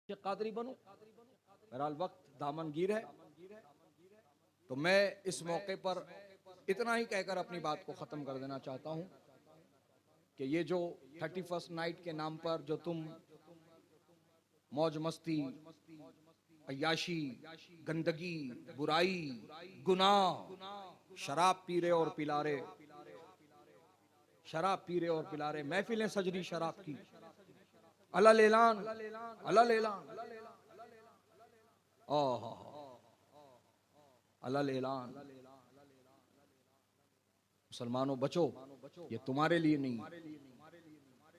कादरी बनूं। बहरहाल वक्त दामनगीर है, तो मैं इस मौके पर इतना ही कहकर अपनी बात को ख़त्म कर देना चाहता हूं कि ये जो 31st नाइट के नाम पर जो तुम मौज मस्ती, अय्याशी, गंदगी, बुराई, गुनाह, शराब पी रहे और पिला रहे, शराब पी रहे और पिला रहे, महफिलें सज रही शराब की, अलल ऐलान, अलल ऐलान, ओह अलल ऐलान। मुसलमानों बचो, ये तुम्हारे लिए नहीं।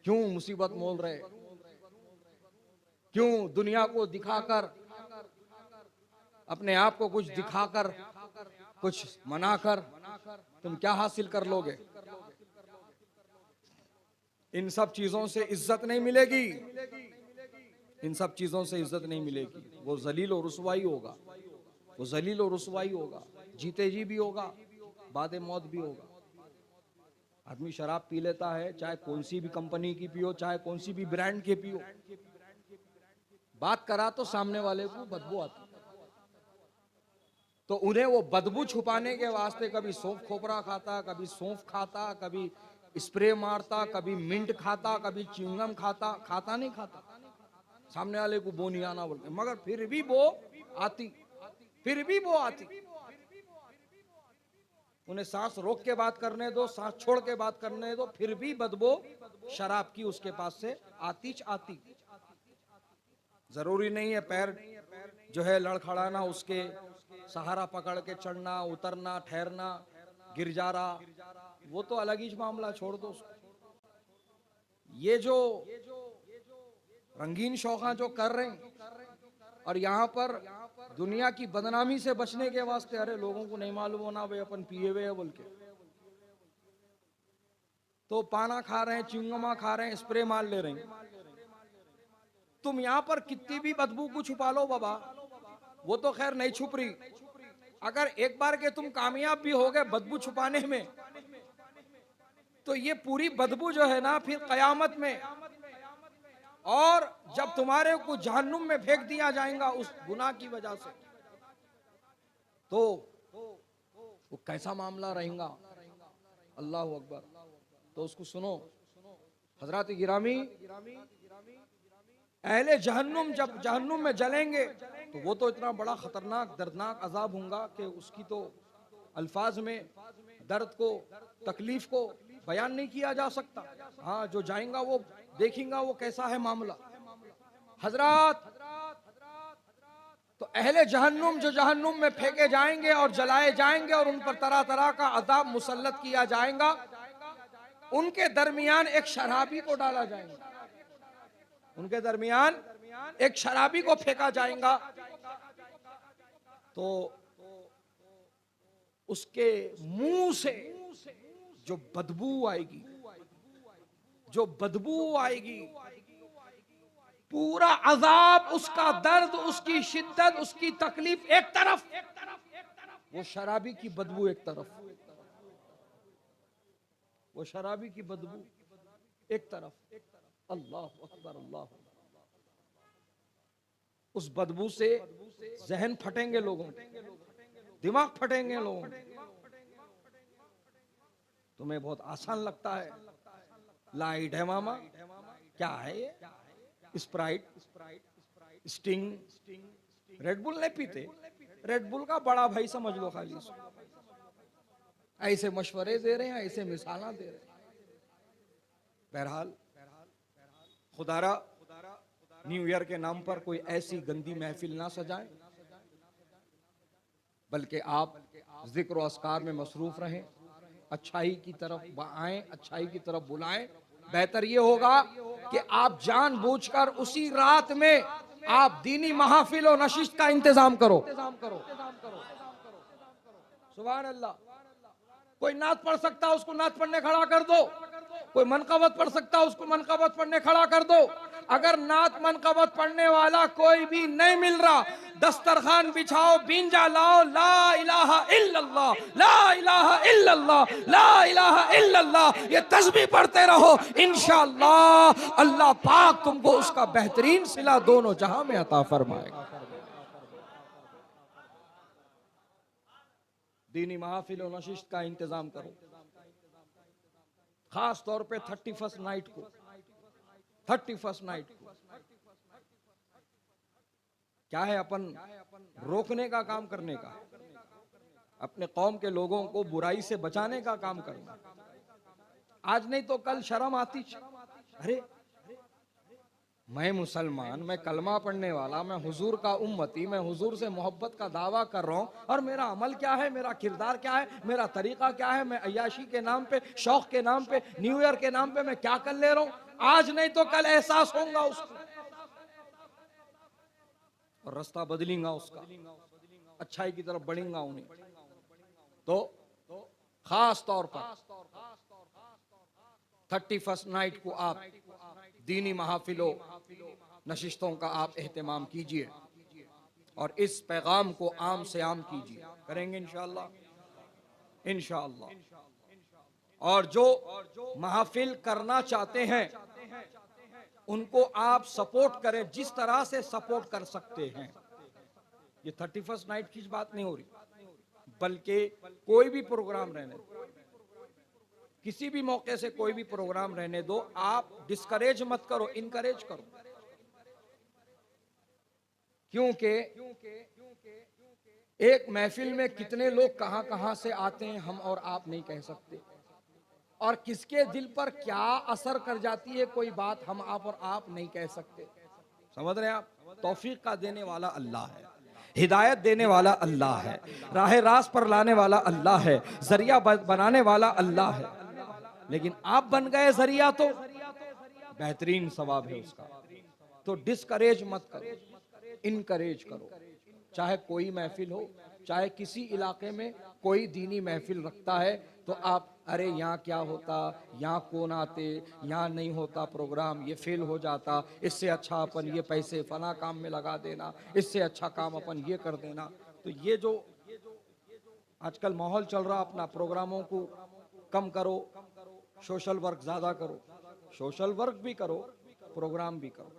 क्यों मुसीबत मोल रहे, क्यों दुनिया को दिखाकर, अपने आप को कुछ दिखाकर, कुछ मनाकर तुम क्या हासिल कर लोगे? इन सब चीजों से इज्जत नहीं मिलेगी, इन सब चीजों से इज्जत नहीं मिलेगी। वो जलील और रुसवाई होगा, वो जलील और रुसवाई होगा, जीते जी भी होगा, बाद मौत भी होगा। आदमी शराब पी लेता है, चाहे कौन सी भी कंपनी की पियो, चाहे कौन सी भी ब्रांड के पियो, बात करा तो सामने वाले को बदबू आती, तो उन्हें वो बदबू छुपाने के वास्ते कभी सौंफ खोपरा खाता, कभी सौंफ खाता, कभी स्प्रे मारता, कभी मिंट खाता, कभी च्युइंगम खाता, खाता नहीं खाता, सामने वाले को बो नहीं आना बोलते, मगर फिर भी वो आती, फिर भी वो आती। उन्हें सांस रोक के बात करने दो, सांस छोड़ के बात करने दो, फिर भी बदबू शराब की उसके पास से आती आती। जरूरी नहीं है पैर जो है लड़खड़ाना, उसके सहारा पकड़ के चढ़ना उतरना ठहरना, गिर जा रहा, वो तो अलग ही मामला, छोड़ दो उसको। ये जो रंगीन शौका जो कर रहे हैं, और यहाँ पर दुनिया की बदनामी से बचने के वास्ते, अरे लोगों को नहीं मालूम होना भाई अपन पिए हुए बोल के, तो पाना खा रहे हैं, चिंगमा खा रहे हैं, स्प्रे मार ले रहे हैं। तुम यहाँ पर कितनी भी बदबू को छुपा लो बाबा, वो तो खैर नहीं छुप रही। अगर एक बार के तुम कामयाब भी हो गए बदबू छुपाने में, तो ये पूरी बदबू जो है ना फिर कयामत में, और जब तुम्हारे को जहन्नुम में फेंक दिया जाएगा उस गुनाह की वजह से, तो वो कैसा मामला रहेगा। अल्लाह अकबर। तो उसको सुनो हजरत गिरामी, अहले जहन्नुम जब जहन्नुम में जलेंगे तो वो तो इतना बड़ा खतरनाक दर्दनाक अजाब होगा कि उसकी तो अल्फाज में दर्द को, तकलीफ को बयान नहीं किया जा सकता। हाँ, जो जाएगा वो देखेगा वो कैसा है मामला। हजरत, तो अहले जहन्नुम जो जहन्नुम में फेंके जाएंगे और जलाए जाएंगे और उन पर तरह तरह का अजाब मुसल्लत किया जाएगा, उनके दरमियान एक शराबी को डाला जाएगा, उनके दरमियान एक शराबी को फेंका जाएगा, तो उसके मुंह से जो बदबू आएगी, जो बदबू आएगी, पूरा अजाब, उसका दर्द, उसकी शिद्दत, उसकी तकलीफ एक तरफ, वो शराबी की बदबू एक तरफ, वो शराबी की बदबू एक तरफ। अल्लाह अकबर, अल्लाह। उस बदबू से जहन फटेंगे लोगों, दिमाग फटेंगे लोगों। तुम्हें बहुत आसान लगता है, लाइट है मामा, क्या है ये, स्प्राइट, स्टिंग, रेड बुल नहीं पीते, रेड बुल का बड़ा भाई समझ लो खाली। ऐसे मशवरे दे रहे हैं, ऐसे मिसाला दे रहे हैं। बहरहाल खुदारा न्यू ईयर के नाम पर कोई ऐसी गंदी महफिल ना सजाएं, बल्कि आप जिक्र अस्कार में मसरूफ रहें, अच्छाई की तरफ आएं, अच्छाई की तरफ बुलाएं। बेहतर ये होगा कि आप जानबूझकर उसी रात में आप दीनी महफिल और नशिस्त का इंतजाम करो। सुभान अल्लाह। कोई नात पढ़ सकता उसको नात पढ़ने खड़ा कर दो, कोई मनकबत पढ़ सकता उसको मनकबत पढ़ने खड़ा कर दो, अगर नात मनकबत पढ़ने वाला कोई भी नहीं मिल रहा, दस्तरखान बिछाओ, बींजा लाओ, ला इलाहा इल्लल्लाह, ला इलाहा इल्लल्लाह, ला इलाहा इल्लल्लाह, ये तस्बीह पढ़ते रहो। इंशाअल्लाह अल्लाह पाक तुमको उसका बेहतरीन सिला दोनों जहां में अता फरमाएगा। दीनी महफिल और नशिस्त का इंतजाम करो, खास तौर पे 31st नाइट को, 31st नाइट को क्या है, अपन रोकने का काम करने का, अपने कौम के लोगों को बुराई से बचाने का काम करना। आज नहीं तो कल शर्म आती, अरे मैं मुसलमान, मैं कलमा पढ़ने वाला, मैं हुजूर का उम्मती, मैं हुजूर से मोहब्बत का दावा कर रहा हूं, और मेरा अमल क्या है, मेरा किरदार क्या है, मेरा तरीका क्या है, मैं अय्याशी के नाम पे, शौक के नाम पे, न्यू ईयर के नाम पे मैं क्या कर ले रहा हूं। आज नहीं तो कल एहसास होगा उसको, और रास्ता बदलेगा उसका, अच्छाई की तरफ बढ़ेगा उन्हें। तो खास तौर पर 31st नाइट को आप दीनी महफिलों नशिस्तों का आप एहतमाम कीजिए और इस पैगाम को आम से आम कीजिए, करेंगे इंशाअल्लाह, इंशाअल्लाह। और जो महफिल करना चाहते हैं उनको आप सपोर्ट करें, जिस तरह से सपोर्ट कर सकते हैं। ये 31st नाइट की बात नहीं हो रही, बल्कि कोई भी प्रोग्राम रहने दो, किसी भी मौके से कोई भी प्रोग्राम रहने दो, आप डिस्करेज मत करो, इनकरेज करो। क्योंकि एक महफिल में कितने लोग कहां कहां से आते हैं हम और आप नहीं कह सकते, और किसके दिल पर क्या असर कर जाती है कोई बात हम आप और आप नहीं कह सकते। समझ रहे हैं आप? तौफीक का देने वाला अल्लाह है, हिदायत देने वाला अल्लाह है, राह रास्त पर लाने वाला अल्लाह है, जरिया बनाने वाला अल्लाह है। लेकिन आप बन गए जरिया तो बेहतरीन सवाब है उसका। तो डिस्करेज मत करो, इनकरेज करो। चाहे कोई महफिल हो, चाहे किसी इलाके में कोई दीनी महफिल रखता है तो आप, अरे यहाँ क्या होता, यहाँ कौन आते, यहाँ नहीं होता प्रोग्राम, ये फेल हो जाता, इससे अच्छा अपन ये पैसे फला काम में लगा देना, इससे अच्छा काम अपन ये कर देना। तो ये जो आजकल माहौल चल रहा, अपना प्रोग्रामों को कम करो, सोशल वर्क ज्यादा करो। सोशल वर्क भी करो, प्रोग्राम भी करो।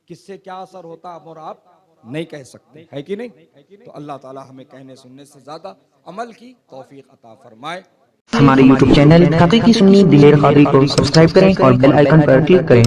किससे क्या असर होता आप और आप नहीं कह सकते, है कि नहीं? तो अल्लाह ताला हमें कहने सुनने से ज्यादा अमल की तौफीक अता फरमाए। हमारे YouTube चैनल हकीकी सुन्नी दिलेर कादरी को सब्सक्राइब करें और बेल आइकन पर क्लिक करें।